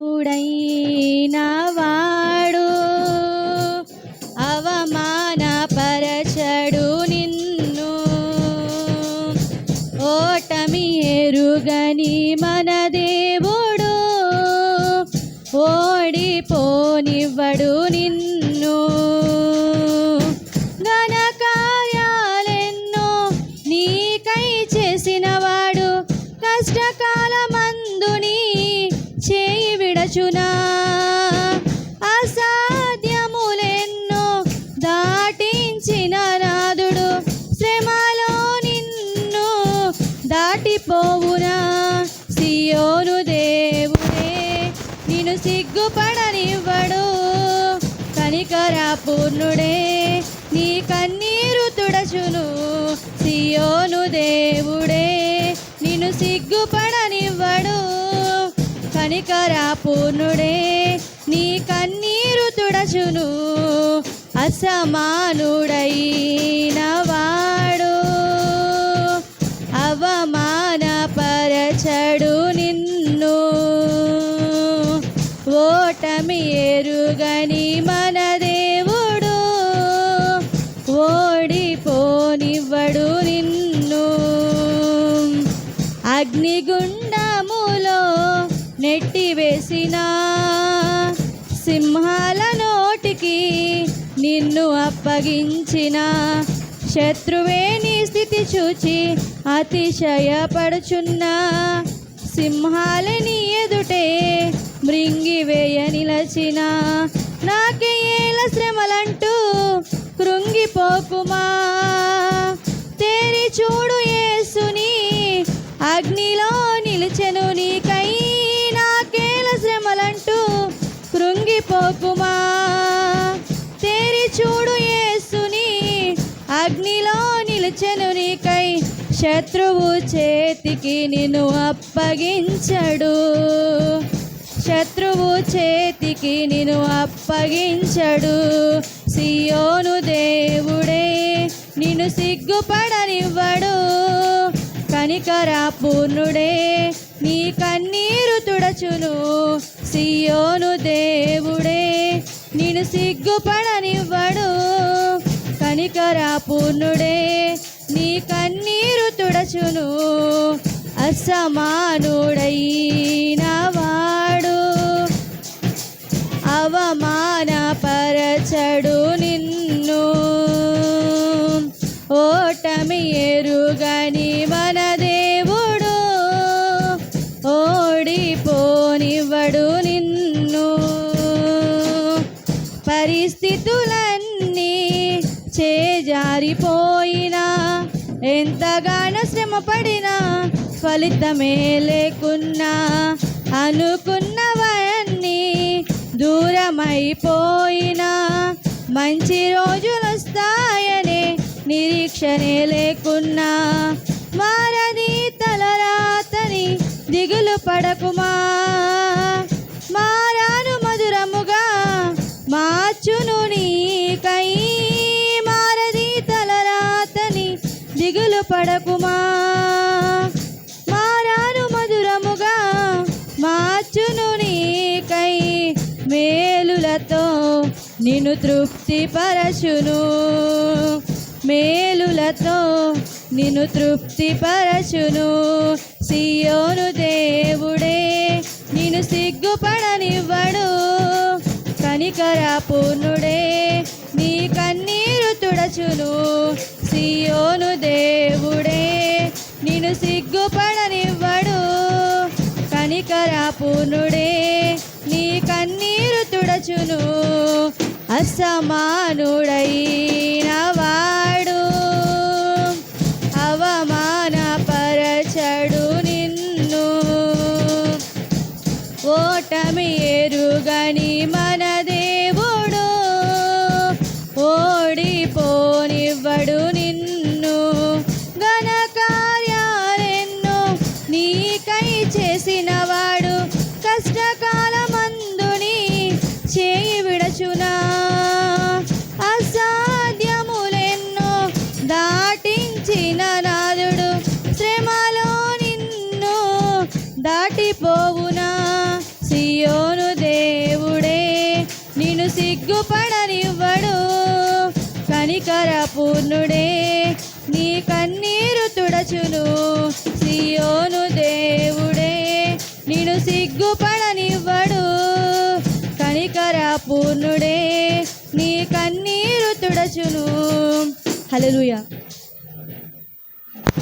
ఉడైన వాడు అవమానపరచడు నిన్ను. ఓటమి ఎరుగని మన దేవుడు ఓడిపోనివ్వడు నిన్ను. ఘన కార్యాలెన్నో నీకై చేసినవాడు కష్టకాలమందు నీ చేయి విడచునా. అసాధ్యములెన్నో దాటించిన నాదుడు శ్రమలో నిన్ను దాటిపోవునా. సియోను దేవుడే నిన్ను సిగ్గుపడనివ్వడు, కనికరపూర్ణుడే నీ కన్నీరు తుడచును. సియోను దేవుడే నిన్ను సిగ్గుపడనివ్వడు, కనికరపూర్ణుడే నీ కన్నీరు తుడచును. అసమానుడైన వాడు అవమానపరచడు నిన్ను. ఓటమి ఎరుగని మన దేవుడు ఓడిపోనివ్వడు నిన్ను. అగ్నిగుండములో నెట్టివేసిన సింహాల నోటికి నిన్ను అప్పగించిన శత్రువే నీ స్థితి చూచి అతిశయపడుచున్నా. సింహాలని ఎదుటే మృంగివేయ నిలచిన నాకే ఏల శ్రమలంటూ కృంగిపోకుమా. తేరి చూడు యేసుని అగ్నిలో నిలిచెను నీకై నాకేల శ్రమలంటూ కృంగిపోకుమా. తేరి చూడు యేసుని అగ్నిలో నిలిచెను నీకై శత్రువు చేతికి నిన్ను అప్పగించడు. శత్రువు చేతికి నిన్ను అప్పగించడు. సియోను దేవుడే నిన్ను సిగ్గుపడనివ్వడు, కనికరపూర్ణుడే నీ కన్నీరు తుడచును. సియోను దేవుడే నిన్ను సిగ్గుపడనివ్వడు, కనికరపూర్ణుడే నీ కన్నీరు తుడచును. అసమానుడైన వాడు అవమానపరచడు నిన్ను. ఓటమి ఎరుగని మన దేవుడు ఓడిపోనివ్వడు నిన్ను. పరిస్థితులన్నీ చేజారిపోయినా ఎంతగానో శ్రమపడినా ఫలితమే లేకున్నా. అనుకున్నవన్నీ దూరమైపోయినా మంచి రోజులు వస్తాయనే నిరీక్షనే లేకున్నా. మారది తలరాతని దిగులు పడకుమా. మారాను మధురముగా మార్చును నీకై. మారది తలరాతని దిగులు పడకుమా. మారాను మధురముగా మార్చును నీకై. మేలులతో నిన్ను తృప్తిపరచును. మేలులతో నిన్ను తృప్తిపరచును. సియోను దేవుడే నిన్ను సిగ్గుపడనివ్వడు, కనికరపూర్ణుడే నీ కన్నీరు తుడచును. సియోను దేవుడే నిన్ను సిగ్గుపడనివ్వడు, కనికరపూర్ణుడే నీ కన్నీరు తుడచును. అసమానుడైన వాడు అవమానపరచడు నిన్ను. ఓటమి ఎరుగని మన దేవుడు ఓడిపోనివ్వడు నిన్ను. ఘన కార్యాలెన్నో నీకై చేసినవాడు కష్టకాలమందు నీ చేయి విడచునా. అసాధ్యములెన్నో దాటించిన నాదుడు శ్రమలో నిన్ను దాటిపోవునా. సియోను సిగ్గుపడనివ్వడు. కనికర పూర్ణుడే నీ కన్నీరు తుడచును. సియోను దేవుడే నిన్ను సిగ్గుపడనివ్వడు. కనికర పూర్ణుడే నీ కన్నీరు తుడచును. హల్లెలూయా.